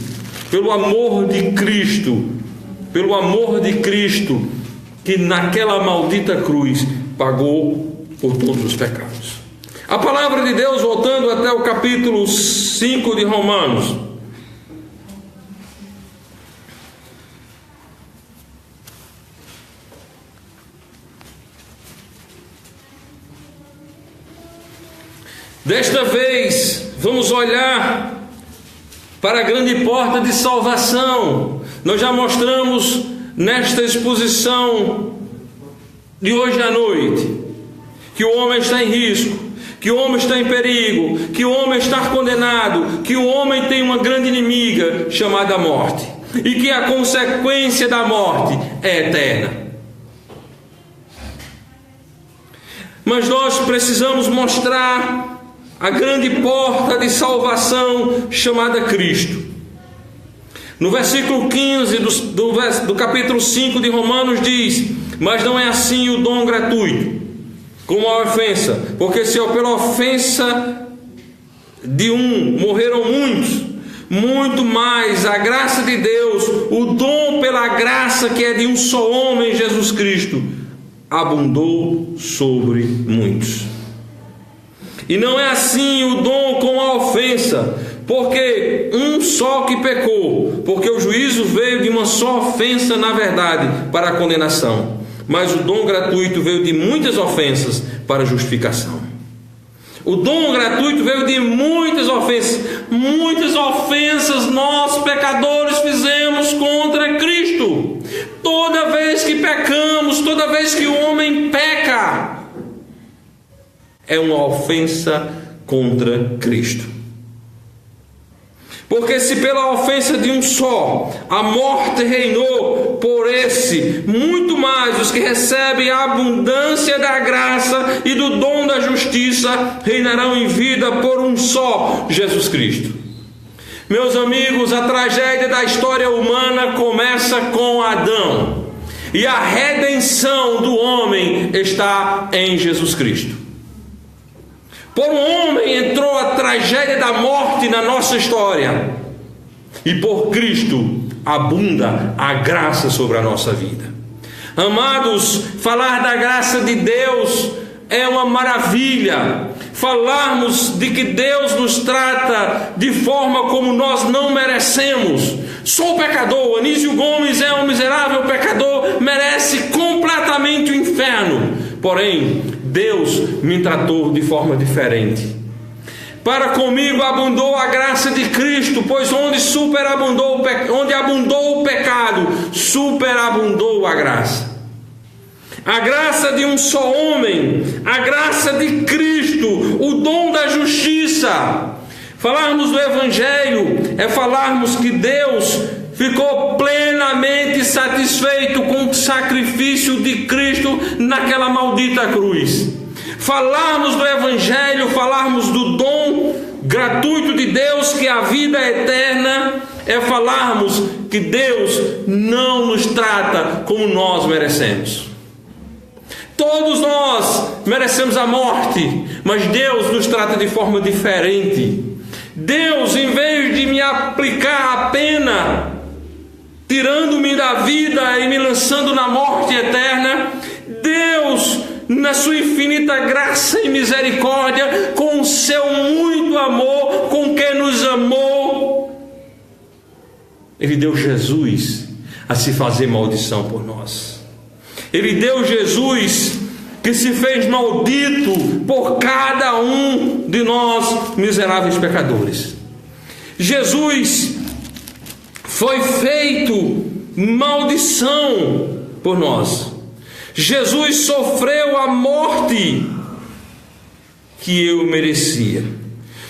pelo amor de Cristo, pelo amor de Cristo, que naquela maldita cruz pagou por todos os pecados. A palavra de Deus, voltando até o capítulo 5 de Romanos, desta vez vamos olhar para a grande porta de salvação. Nós já mostramos nesta exposição de hoje à noite que o homem está em risco, que o homem está em perigo, que o homem está condenado, que o homem tem uma grande inimiga chamada morte, e que a consequência da morte é eterna. Mas nós precisamos mostrar a grande porta de salvação chamada Cristo. No versículo 15 do capítulo 5 de Romanos diz: mas não é assim o dom gratuito, como a ofensa, porque se pela ofensa de um morreram muitos, muito mais a graça de Deus, o dom pela graça que é de um só homem, Jesus Cristo, abundou sobre muitos. E não é assim o dom com a ofensa, porque um só que pecou, porque o juízo veio de uma só ofensa, na verdade, para a condenação, mas o dom gratuito veio de muitas ofensas para a justificação. O dom gratuito veio de muitas ofensas. Muitas ofensas nós, pecadores, fizemos contra Cristo. Toda vez que pecamos, toda vez que o homem peca, é uma ofensa contra Cristo. Porque se pela ofensa de um só a morte reinou, por esse, muito mais os que recebem a abundância da graça e do dom da justiça reinarão em vida por um só, Jesus Cristo. Meus amigos, a tragédia da história humana começa com Adão, e a redenção do homem está em Jesus Cristo. Por um homem entrou a tragédia da morte na nossa história, e por Cristo abunda a graça sobre a nossa vida. Amados, falar da graça de Deus é uma maravilha. Falarmos de que Deus nos trata de forma como nós não merecemos. Sou pecador, Anísio Gomes é um miserável pecador, merece completamente o inferno. Porém, Deus me tratou de forma diferente. Para comigo abundou a graça de Cristo, pois onde abundou o pecado, superabundou a graça. A graça de um só homem, a graça de Cristo, o dom da justiça. Falarmos do Evangelho é falarmos que Deus ficou plenamente satisfeito com o sacrifício de Cristo naquela maldita cruz. Falarmos do Evangelho, falarmos do dom gratuito de Deus, que é a vida eterna, é falarmos que Deus não nos trata como nós merecemos. Todos nós merecemos a morte, mas Deus nos trata de forma diferente. Deus, em vez de me aplicar a pena, tirando-me da vida e me lançando na morte eterna, Deus, na sua infinita graça e misericórdia, com o seu muito amor, com que nos amou, Ele deu Jesus a se fazer maldição por nós. Ele deu Jesus que se fez maldito por cada um de nós, miseráveis pecadores. Jesus foi feito maldição por nós. Jesus sofreu a morte que eu merecia.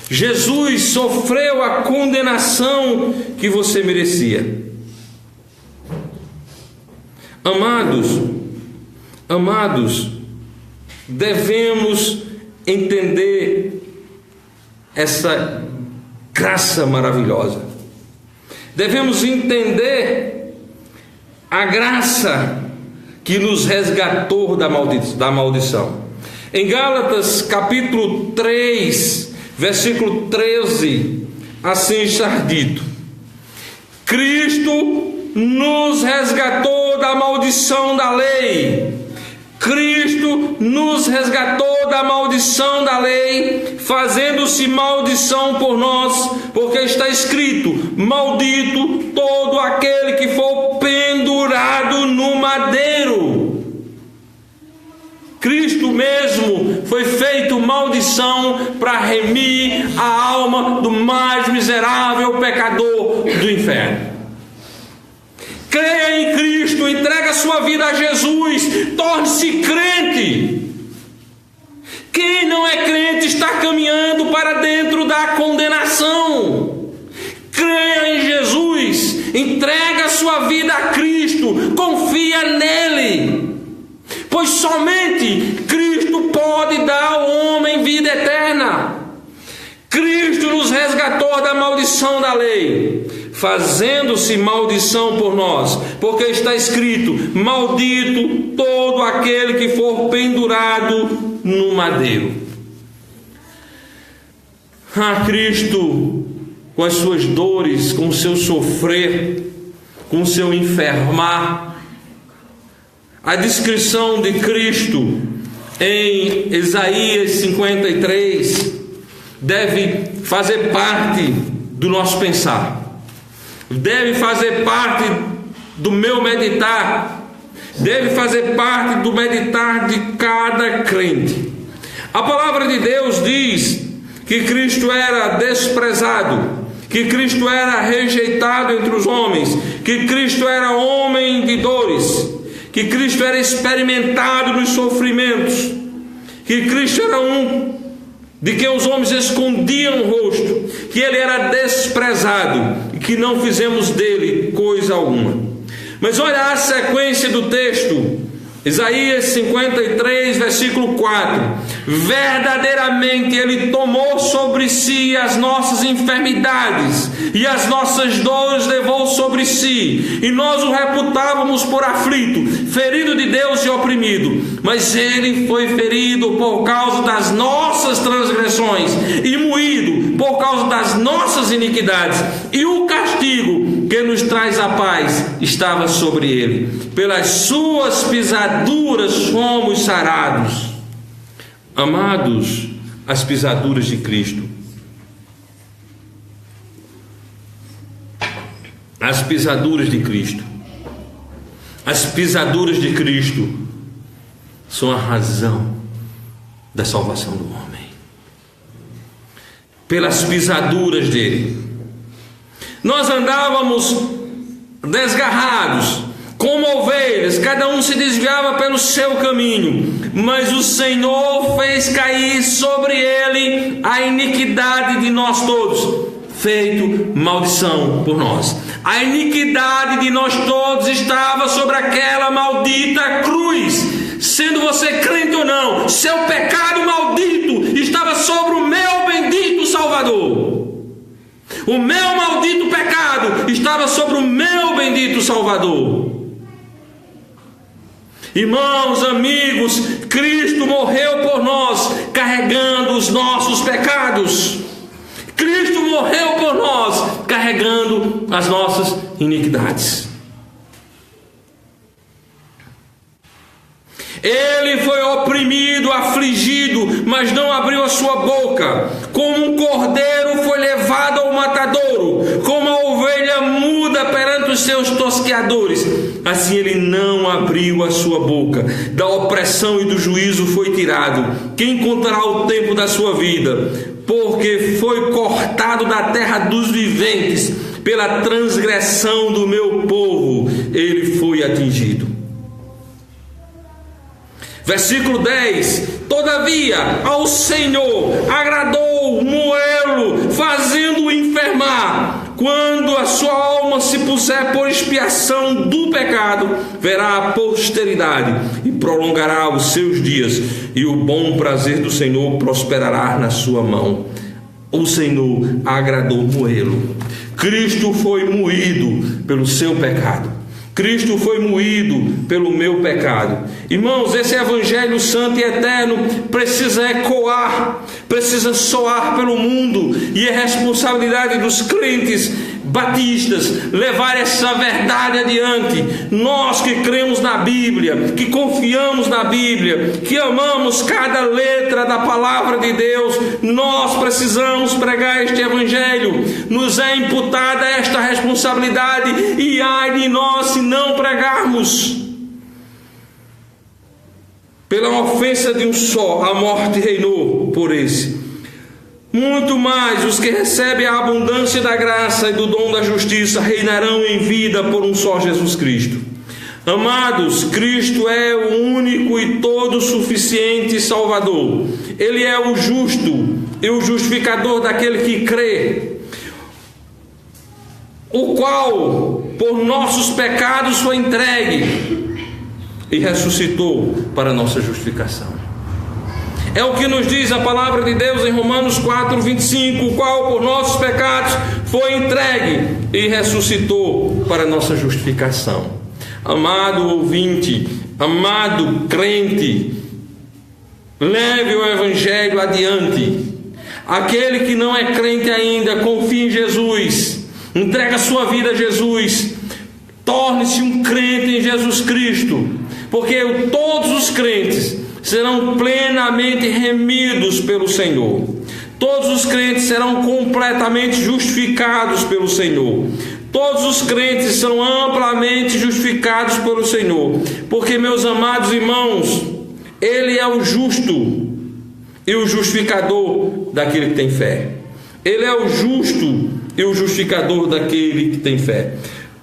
Jesus sofreu a condenação que você merecia. Amados, devemos entender essa graça maravilhosa. Devemos entender a graça que nos resgatou da maldição. Em Gálatas capítulo 3, versículo 13, assim está dito: Cristo nos resgatou da maldição da lei. Cristo nos resgatou da maldição da lei, fazendo-se maldição por nós, porque está escrito: maldito todo aquele que for pendurado no madeiro. Cristo mesmo foi feito maldição para remir a alma do mais miserável pecador do inferno. Creia em Cristo, entregue a sua vida a Jesus, torne-se crente. Quem não é crente está caminhando para dentro da condenação. Creia em Jesus, entregue a sua vida a Cristo, confia nele, pois somente Cristo pode dar ao homem vida eterna. Cristo nos resgatou da maldição da lei, fazendo-se maldição por nós, porque está escrito: maldito todo aquele que for pendurado no madeiro. Cristo, com as suas dores, com o seu sofrer, com o seu enfermar, a descrição de Cristo em Isaías 53 deve fazer parte do nosso pensar, deve fazer parte do meu meditar, deve fazer parte do meditar de cada crente. A palavra de Deus diz que Cristo era desprezado, que Cristo era rejeitado entre os homens, que Cristo era homem de dores, que Cristo era experimentado nos sofrimentos, que Cristo era um de quem os homens escondiam o rosto, que ele era desprezado e que não fizemos dele coisa alguma. Mas olha a sequência do texto, Isaías 53, versículo 4: verdadeiramente ele tomou sobre si as nossas enfermidades e as nossas dores levou sobre si, e nós o reputávamos por aflito, ferido de Deus e oprimido. Mas ele foi ferido por causa das nossas transgressões e moído por causa das nossas iniquidades, e o castigo que nos traz a paz estava sobre ele. Pelas suas pisaduras fomos sarados. Amados, as pisaduras de Cristo, as pisaduras de Cristo, as pisaduras de Cristo são a razão da salvação do homem. Pelas pisaduras dele, nós andávamos desgarrados como ovelhas, cada um se desviava pelo seu caminho, mas o Senhor fez cair sobre ele a iniquidade de nós todos, feito maldição por nós. A iniquidade de nós todos estava sobre aquela maldita cruz. Sendo você crente ou não, seu pecado maldito estava sobre o meu bendito Salvador. O meu maldito pecado estava sobre o meu bendito Salvador. Irmãos, amigos, Cristo morreu por nós, carregando os nossos pecados. Cristo morreu por nós, carregando as nossas iniquidades. Ele foi oprimido, afligido, mas não abriu a sua boca. Como um cordeiro foi levado ao matadouro, como a ovelha muda perante os seus tosqueadores, assim ele não abriu a sua boca. Da opressão e do juízo foi tirado. Quem contará o tempo da sua vida? Porque foi cortado da terra dos viventes, pela transgressão do meu povo ele foi atingido. Versículo 10: todavia ao Senhor agradou moê-lo, fazendo-o enfermar. Quando a sua alma se puser por expiação do pecado, verá a posteridade e prolongará os seus dias, e o bom prazer do Senhor prosperará na sua mão. O Senhor agradou moê-lo. Cristo foi moído pelo seu pecado. Cristo foi moído pelo meu pecado. Irmãos, esse evangelho santo e eterno precisa ecoar, precisa soar pelo mundo, e é responsabilidade dos crentes batistas levar essa verdade adiante. Nós que cremos na Bíblia, que confiamos na Bíblia, que amamos cada letra da palavra de Deus, nós precisamos pregar este evangelho. Nos é imputada esta responsabilidade, e ai de nós se não pregarmos. Pela ofensa de um só, a morte reinou por esse. Muito mais os que recebem a abundância da graça e do dom da justiça reinarão em vida por um só Jesus Cristo. Amados, Cristo é o único e todo suficiente Salvador. Ele é o justo e o justificador daquele que crê, o qual por nossos pecados foi entregue e ressuscitou para nossa justificação. É o que nos diz a palavra de Deus em Romanos 4:25, o qual por nossos pecados foi entregue e ressuscitou para nossa justificação. Amado ouvinte, amado crente, leve o evangelho adiante. Aquele que não é crente ainda, confie em Jesus, entrega a sua vida a Jesus, torne-se um crente em Jesus Cristo, porque todos os crentes serão plenamente remidos pelo Senhor. Todos os crentes serão completamente justificados pelo Senhor. Todos os crentes são amplamente justificados pelo Senhor, porque, meus amados irmãos, Ele é o justo e o justificador daquele que tem fé. Ele é o justo e o justificador daquele que tem fé.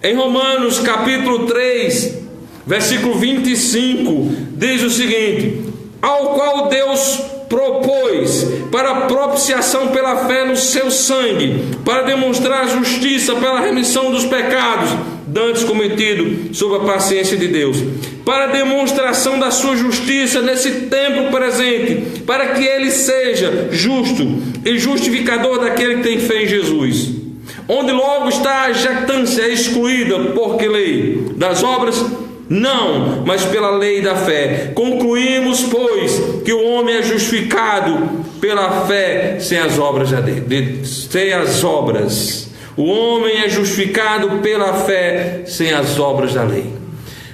Em Romanos capítulo 3, versículo 25, diz o seguinte: ao qual Deus propôs para propiciação pela fé no seu sangue, para demonstrar a justiça pela remissão dos pecados dantes cometidos sob a paciência de Deus, para demonstração da sua justiça nesse tempo presente, para que Ele seja justo e justificador daquele que tem fé em Jesus. Onde logo está a jactância excluída, por que lei? Das obras? Não, mas pela lei da fé. Concluímos, pois, que o homem é justificado pela fé sem as obras sem as obras. O homem é justificado pela fé sem as obras da lei.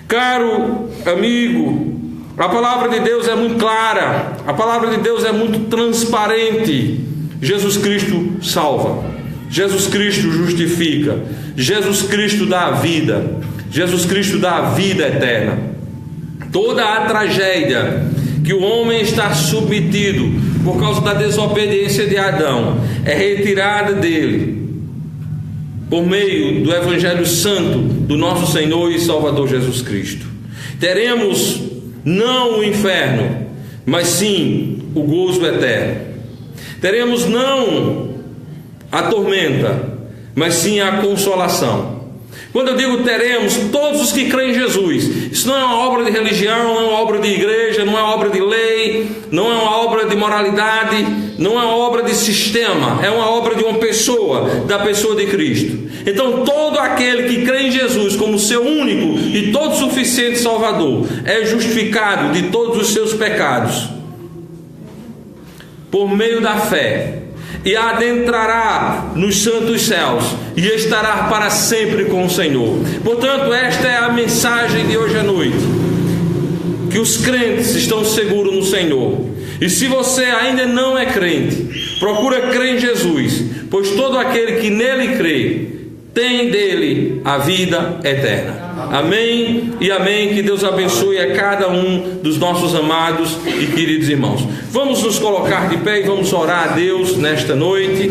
Caro amigo, a palavra de Deus é muito clara, a palavra de Deus é muito transparente. Jesus Cristo salva, Jesus Cristo justifica, Jesus Cristo dá a vida, Jesus Cristo dá a vida eterna. Toda a tragédia que o homem está submetido por causa da desobediência de Adão é retirada dele por meio do Evangelho Santo do nosso Senhor e Salvador Jesus Cristo. Teremos não o inferno, mas sim o gozo eterno. Teremos não a tormenta, mas sim a consolação. Quando eu digo teremos, todos os que creem em Jesus, isso não é uma obra de religião, não é uma obra de igreja, não é uma obra de lei, não é uma obra de moralidade, não é uma obra de sistema, é uma obra de uma pessoa, da pessoa de Cristo. Então todo aquele que crê em Jesus como seu único e todo suficiente Salvador é justificado de todos os seus pecados por meio da fé, e adentrará nos santos céus e estará para sempre com o Senhor. Portanto, esta é a mensagem de hoje à noite, que os crentes estão seguros no Senhor. E se você ainda não é crente, procura crer em Jesus, pois todo aquele que nele crê tem dele a vida eterna. Amém e amém. Que Deus abençoe a cada um dos nossos amados e queridos irmãos. Vamos nos colocar de pé e vamos orar a Deus nesta noite.